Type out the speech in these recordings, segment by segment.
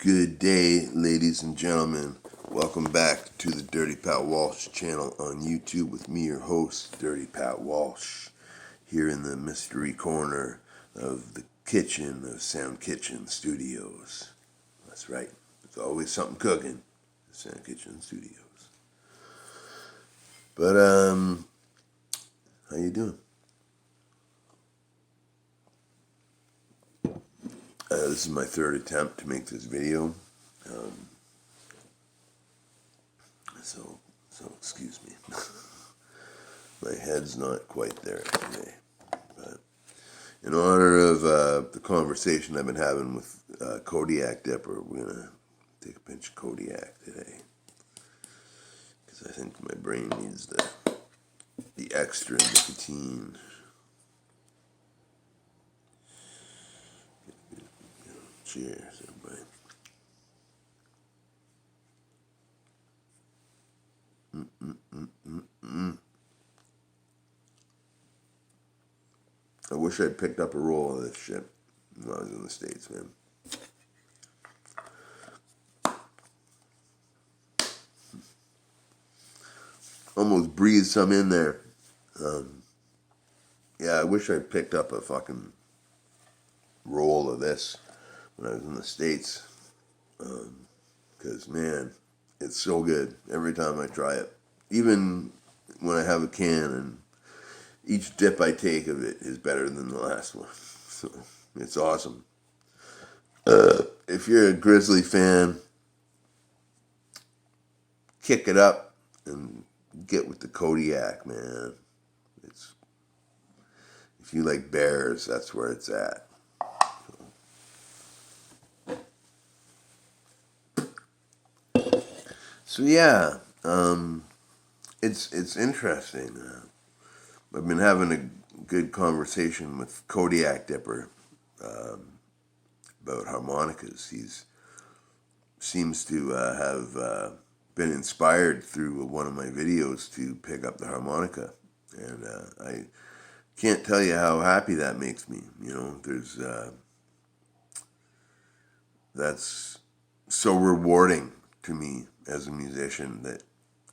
Good day, ladies and gentlemen. Welcome back to the Dirty Pat Walsh channel on YouTube with me, your host, Dirty Pat Walsh, here in the mystery corner of the kitchen of Sound Kitchen Studios. That's right. There's always something cooking at Sound Kitchen Studios. But, how you doing? This is my third attempt to make this video. So excuse me. My head's not quite there today. But in honor of the conversation I've been having with Kodiak Dipper, we're going to take a pinch of Kodiak today. Because I think my brain needs the extra nicotine. Cheers, everybody. I wish I'd picked up a roll of this shit when I was in the States, man. Almost breathed some in there. Yeah, I wish I'd picked up a fucking roll of this when I was in the States. Because, man, it's so good every time I try it. Even when I have a can, and each dip I take of it is better than the last one. So, it's awesome. If you're a Grizzly fan, kick it up and get with the Kodiak, man. If you like bears, that's where it's at. So yeah, it's interesting. I've been having a good conversation with Kodiak Dipper about harmonicas. He seems to have been inspired through one of my videos to pick up the harmonica, and I can't tell you how happy that makes me. You know, that's so rewarding to me as a musician that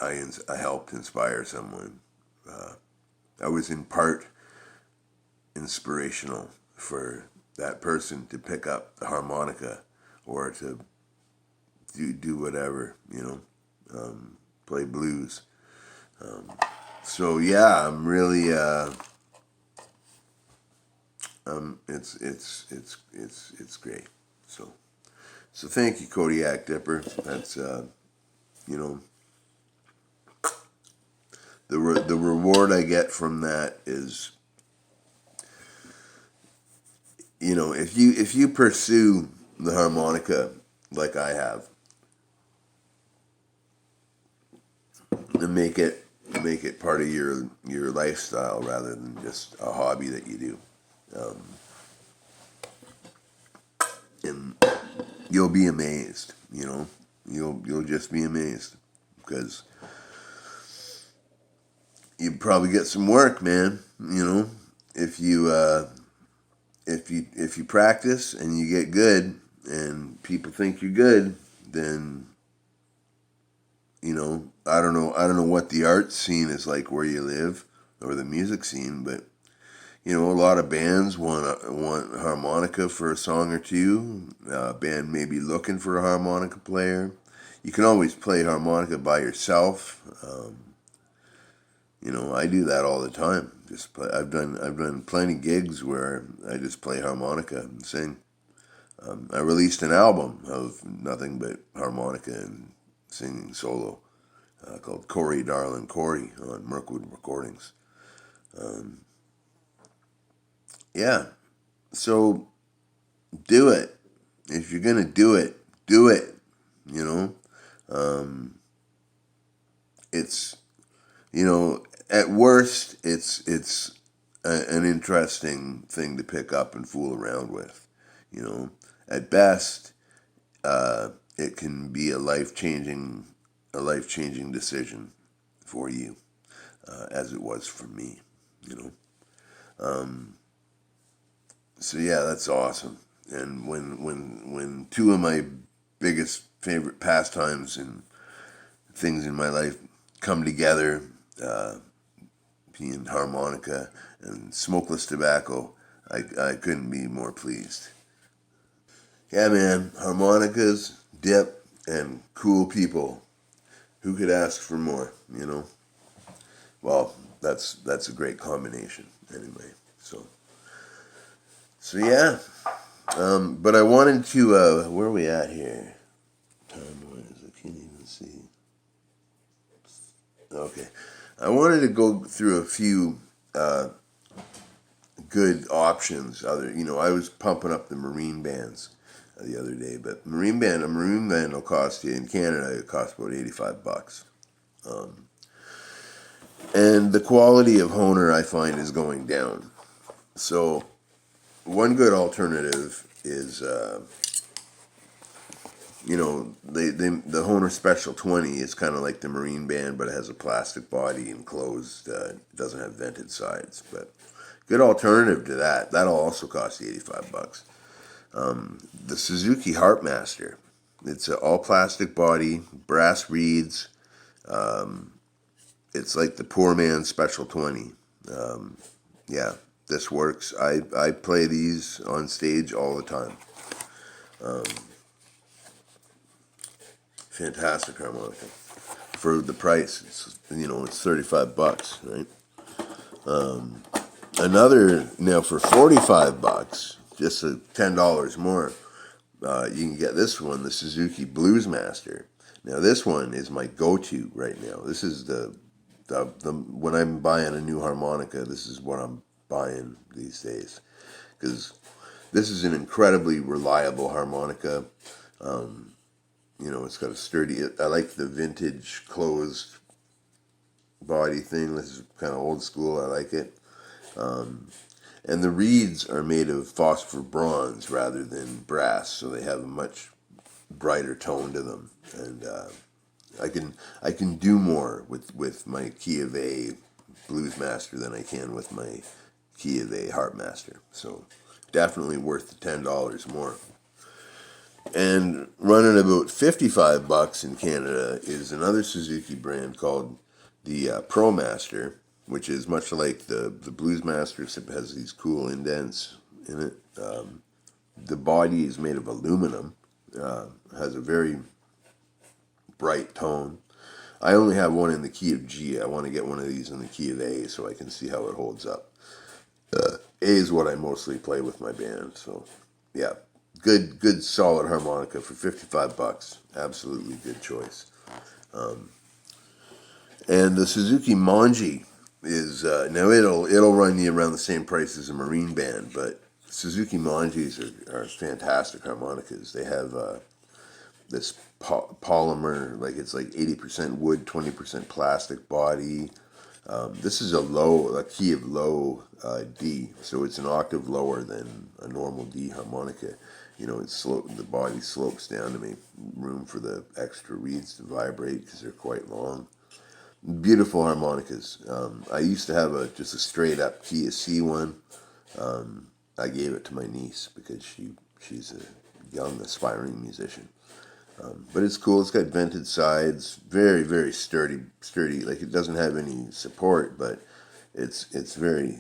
I helped inspire someone. I was in part inspirational for that person to pick up the harmonica or to do whatever, you know, play blues. So yeah, I'm really it's great. So thank you, Kodiak Dipper. That's you know, the reward I get from that is, you know, if you pursue the harmonica like I have, and make it part of your lifestyle rather than just a hobby that you do, and you'll be amazed. You know, you'll just be amazed because you probably get some work, man. You know, if you practice and you get good and people think you're good, then, you know, I don't know what the art scene is like where you live or the music scene, but you know, a lot of bands want harmonica for a song or two. A band may be looking for a harmonica player. You can always play harmonica by yourself. You know, I do that all the time. I've done plenty gigs where I just play harmonica and sing. I released an album of nothing but harmonica and singing solo called Corey Darling Corey on Mirkwood Recordings. Yeah, so do it. If you're gonna do it, do it. You know, it's, you know, at worst, it's an interesting thing to pick up and fool around with. You know, at best, it can be a life-changing decision for you, as it was for me. You know, so yeah, that's awesome. And when two of my biggest favorite pastimes and things in my life come together. Being harmonica and smokeless tobacco, I couldn't be more pleased. Yeah, man, harmonicas, dip, and cool people. Who could ask for more? You know. Well, that's a great combination anyway. So yeah. But I wanted to. Where are we at here? Time wise, I can't even see. Okay, I wanted to go through a few good options. I was pumping up the marine bands the other day, but a marine band will cost you in Canada. It costs about $85, and the quality of Hohner I find is going down. So one good alternative is the Hohner Special 20 is kind of like the marine band, but it has a plastic body and closed. It doesn't have vented sides, but good alternative to that. That'll also cost you $85. The Suzuki Harpmaster. It's an all plastic body, brass reeds. It's like the poor man's Special 20. Yeah, this works. I play these on stage all the time. Fantastic harmonica for the price. It's $35, right? Another now for $45, just $10 more. You can get this one, the Suzuki Bluesmaster. Now this one is my go-to right now. This is the when I'm buying a new harmonica, this is what I'm buying these days, because this is an incredibly reliable harmonica. It's got a sturdy. I like the vintage closed body thing. This is kind of old school. I like it. And the reeds are made of phosphor bronze rather than brass, so they have a much brighter tone to them. And I can do more with my Key of A Bluesmaster than I can with my Key of A Harpmaster. So definitely worth the $10 more. And running about $55 in Canada is another Suzuki brand called the ProMaster, which is much like the Bluesmaster, except it has these cool indents in it. The body is made of aluminum, has a very bright tone. I only have one in the key of G. I want to get one of these in the key of A so I can see how it holds up. A is what I mostly play with my band, so yeah. Good solid harmonica for $55. Absolutely good choice. And the Suzuki Manji is now it'll run you around the same price as a marine band, but Suzuki Manjis are fantastic harmonicas. They have this polymer, like it's like 80% wood, 20% plastic body. This is a key of low D, so it's an octave lower than a normal D harmonica. The body slopes down to make room for the extra reeds to vibrate because they're quite long. Beautiful harmonicas. I used to have just a straight up key of C one. I gave it to my niece because she's a young aspiring musician. But it's cool. It's got vented sides, very very sturdy. Like it doesn't have any support, but it's very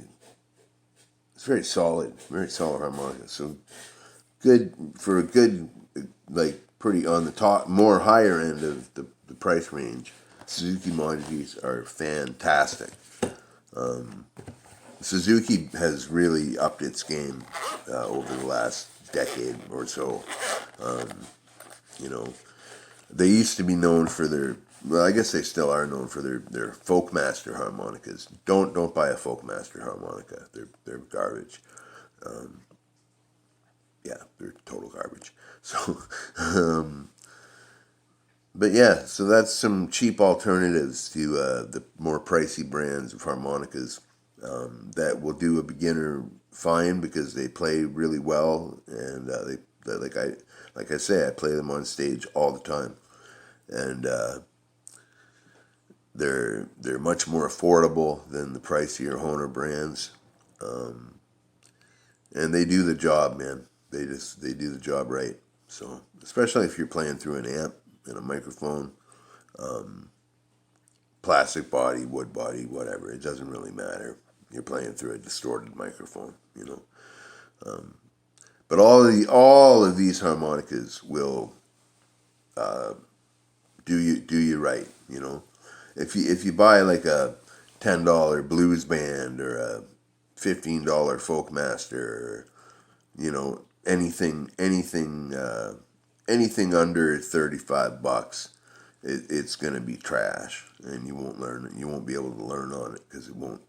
solid, very solid harmonica. So good for a good, like pretty on the top, more higher end of the price range. Suzuki Manjis are fantastic. Suzuki has really upped its game over the last decade or so. You know, they used to be known for their. Well, I guess they still are known for their Folkmaster harmonicas. Don't buy a Folkmaster harmonica. They're garbage. Yeah, they're total garbage. So, but yeah, so that's some cheap alternatives to the more pricey brands of harmonicas that will do a beginner fine because they play really well, and like I say, I play them on stage all the time, and they're much more affordable than the pricier Hohner brands, and they do the job, man. They do the job right. So, especially if you're playing through an amp and a microphone, plastic body, wood body, whatever, it doesn't really matter. You're playing through a distorted microphone, you know. But all of these harmonicas will do you right, you know. If you buy like a $10 blues band or a $15 Folkmaster, or, you know, anything under $35, it's gonna be trash, and you won't be able to learn on it because it won't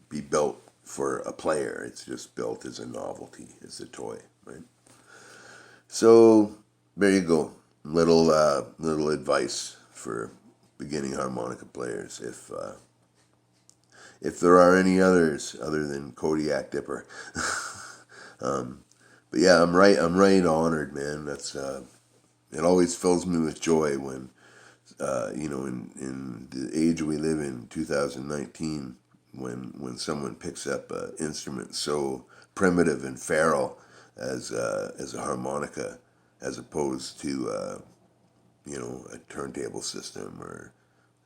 be built for a player. It's just built as a novelty, as a toy, right? So there you go. Little advice for beginning harmonica players, if there are any others other than Kodiak Dipper. But yeah, I'm right honored, man. That's it always fills me with joy when you know, in the age we live in, 2019, when someone picks up an instrument so primitive and feral as a harmonica, as opposed to you know, a turntable system or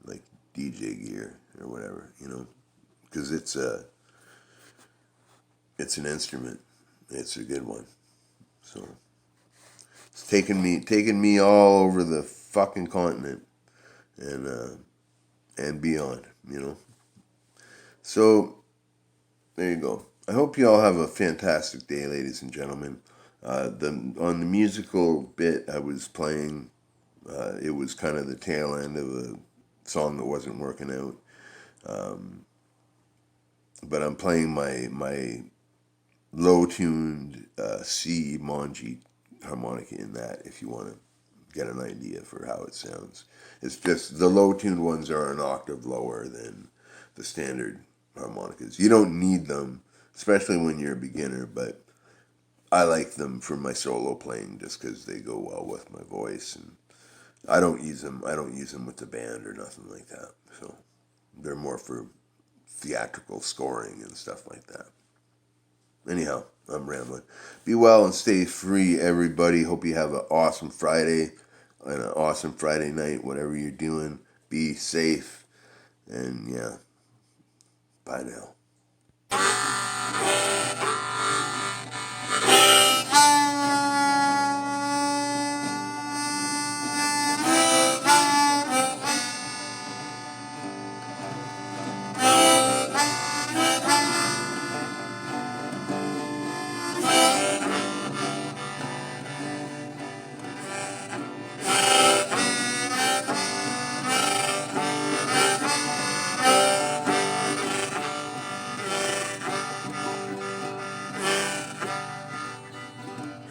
like DJ gear or whatever, you know, because it's an instrument. It's a good one. So it's taken me all over the fucking continent and beyond, you know. So there you go. I hope you all have a fantastic day, ladies and gentlemen. On the musical bit I was playing, it was kind of the tail end of a song that wasn't working out. But I'm playing my low-tuned C Monji harmonica in that, if you want to get an idea for how it sounds. It's just the low-tuned ones are an octave lower than the standard harmonicas. You don't need them, especially when you're a beginner, but I like them for my solo playing just because they go well with my voice, and I don't use them with the band or nothing like that. So they're more for theatrical scoring and stuff like that. Anyhow, I'm rambling. Be well and stay free, everybody. Hope you have an awesome Friday and an awesome Friday night, whatever you're doing. Be safe, and yeah, bye now.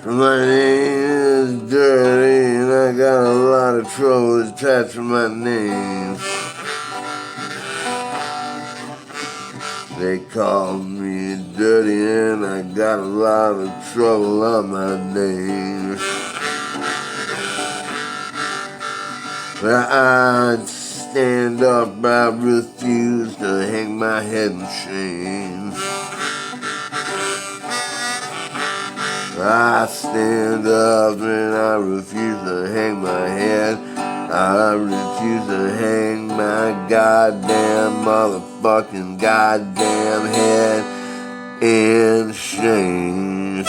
My name is Dirty, and I got a lot of trouble attached to my name. They call me Dirty, and I got a lot of trouble on my name. But I'd stand up, I refuse to hang my head in shame. I stand up and I refuse to hang my head. I refuse to hang my goddamn motherfucking goddamn head in shame.